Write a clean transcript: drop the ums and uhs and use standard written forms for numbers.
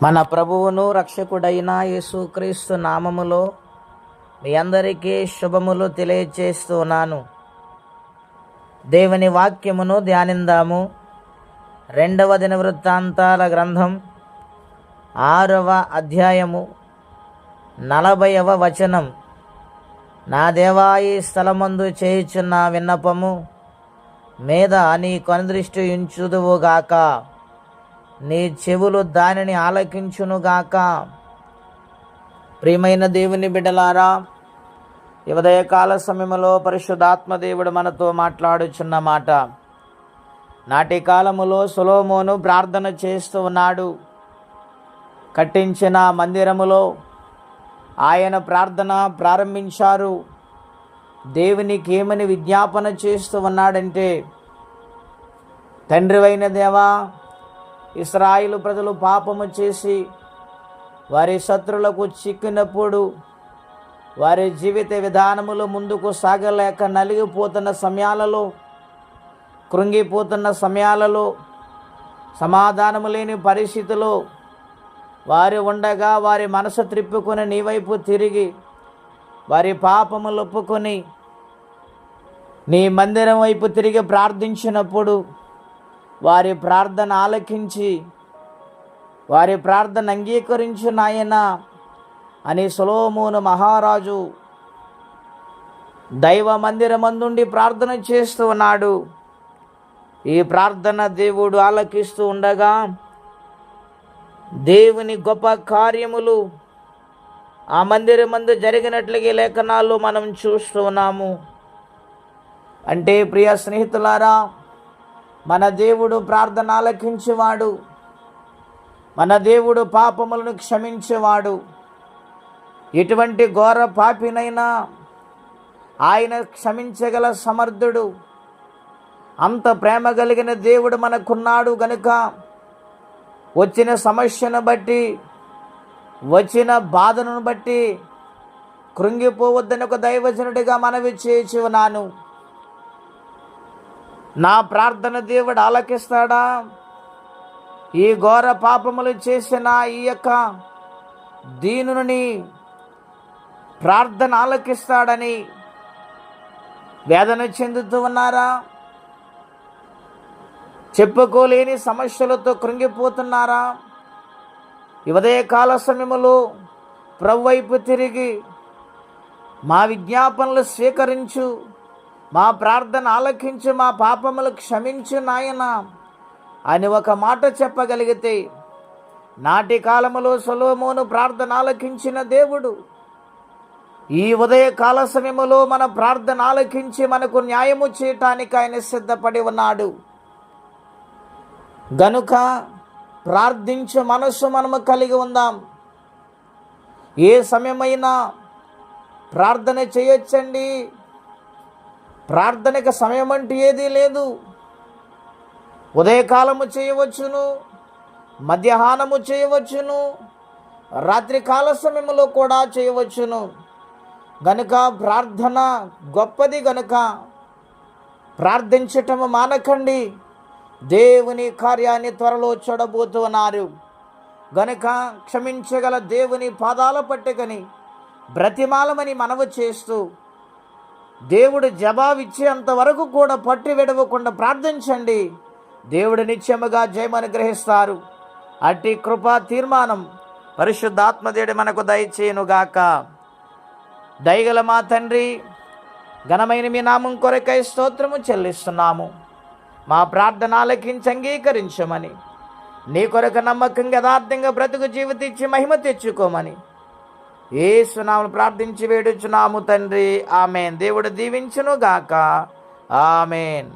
మన ప్రభువును రక్షకుడైన యేసుక్రీస్తు నామములో మీ అందరికీ శుభములు తెలియచేస్తున్నాను. దేవుని వాక్యమును ధ్యానిందాము. 2వ దినవృత్తాంతాల గ్రంథం 6వ అధ్యాయము 40వ వచనం. నా దేవా, ఈ స్థలమందు చేయుచున్న విన్నపము మీద నీ కనుదృష్టి ఉంచుదువుగాక, నీ చెవులు దానిని ఆలకించునుగాక. ప్రియమైన దేవుని బిడ్డలారా, ఈ ఉదయకాల సమయంలో పరిశుద్ధాత్మ దేవుడు మనతో మాట్లాడుచున్న మాట. నాటి కాలములో సొలొమోను ప్రార్థన చేస్తూ ఉన్నాడు. కట్టించిన మందిరములో ఆయన ప్రార్థన ప్రారంభించారు. దేవునికి ఏమని విజ్ఞాపన చేస్తూ ఉన్నాడంటే, తండ్రివైన దేవా, ఇశ్రాయేలు ప్రజలు పాపము చేసి వారి శత్రులకు చిక్కినప్పుడు, వారి జీవిత విధానములు ముందుకు సాగలేక నలిగిపోతున్న సమయాలలో, కృంగిపోతున్న సమయాలలో, సమాధానము లేని పరిస్థితిలో వారు ఉండగా వారి మనసు త్రిప్పుకొని నీ వైపు తిరిగి వారి పాపములు ఒప్పుకొని నీ మందిరం వైపు తిరిగి ప్రార్థించినప్పుడు వారి ప్రార్థన ఆలకించి వారి ప్రార్థన అంగీకరించు నాయన అని సొలొమోను మహారాజు దైవ మందిరమందుండి ప్రార్థన చేస్తూ ఉన్నాడు. ఈ ప్రార్థన దేవుడు ఆలకిస్తూ ఉండగా దేవుని గొప్ప కార్యములు ఆ మందిరమందు జరిగినట్లుగా లేఖనాల్లో మనం చూస్తూ ఉన్నాము. అంటే ప్రియ స్నేహితులారా, మన దేవుడు ప్రార్థన ఆలకించేవాడు. మన దేవుడు పాపములను క్షమించేవాడు. ఎటువంటి ఘోర పాపినైనా ఆయన క్షమించగల సమర్థుడు. అంత ప్రేమ కలిగిన దేవుడు మనకున్నాడు గనుక వచ్చిన సమస్యను బట్టి, వచ్చిన బాధను బట్టి కృంగిపోవద్దని ఒక దైవజనుడిగా మనవి చేసి ఉన్నాను. నా ప్రార్థన దేవుడు ఆలకిస్తాడా? ఈ ఘోర పాపములు చేసిన ఈ యొక్క దీనుని ప్రార్థన ఆలకిస్తాడని వేదన చెందుతూ ఉన్నారా? చెప్పుకోలేని సమస్యలతో కృంగిపోతున్నారా? ఈ ఉదయకాల సమయంలో ప్రభు వైపు తిరిగి మా విజ్ఞాపనలు స్వీకరించు, మా ప్రార్థన ఆలకించు, మా పాపములు క్షమించు నాయన అని ఒక మాట చెప్పగలిగితే, నాటి కాలములో సొలొమోను ప్రార్థన ఆలకించిన దేవుడు ఈ ఉదయకాల సమయములో మన ప్రార్థన ఆలకించి మనకు న్యాయము చేయటానికి ఆయన సిద్ధపడి ఉన్నాడు. గనుక ప్రార్థించే మనస్సు మనము కలిగి ఉందాం. ఏ సమయమైనా ప్రార్థన చేయొచ్చండి. ప్రార్థనకు సమయం అంటూ ఏదీ లేదు. ఉదయకాలము చేయవచ్చును, మధ్యాహ్నము చేయవచ్చును, రాత్రి కాల సమయంలో కూడా చేయవచ్చును. గనుక ప్రార్థన గొప్పది. గనుక ప్రార్థించటము మానకండి. దేవుని కార్యాన్ని త్వరలో చూడబోతున్నారు. గనుక క్షమించగల దేవుని పాదాల పట్టుకొని బ్రతిమాలమని మనవి చేస్తూ, దేవుడు జవాబిచ్చేంత వరకు కూడా పట్టు విడవకుండా ప్రార్థించండి. దేవుడు నిత్యముగా జయమనుగ్రహిస్తారు. అట్టి కృపా తీర్మానం పరిశుద్ధాత్మదేవుడు మనకు దయచేయునుగాక. దయగల మా తండ్రి, ఘనమైన మీ నామం కొరకై స్తోత్రము చెల్లిస్తున్నాము. మా ప్రార్థన ఆలకించి అంగీకరించమని, నీ కొరకు నమ్మకంగా యథార్థంగా బ్రతుకు జీవితం ఇచ్చి మహిమ తెచ్చుకోమని యేసు నామమున ప్రార్థించి వేడుచున్నాము తండ్రి. ఆమేన్. దేవుడు దీవించును గాక. ఆమేన్.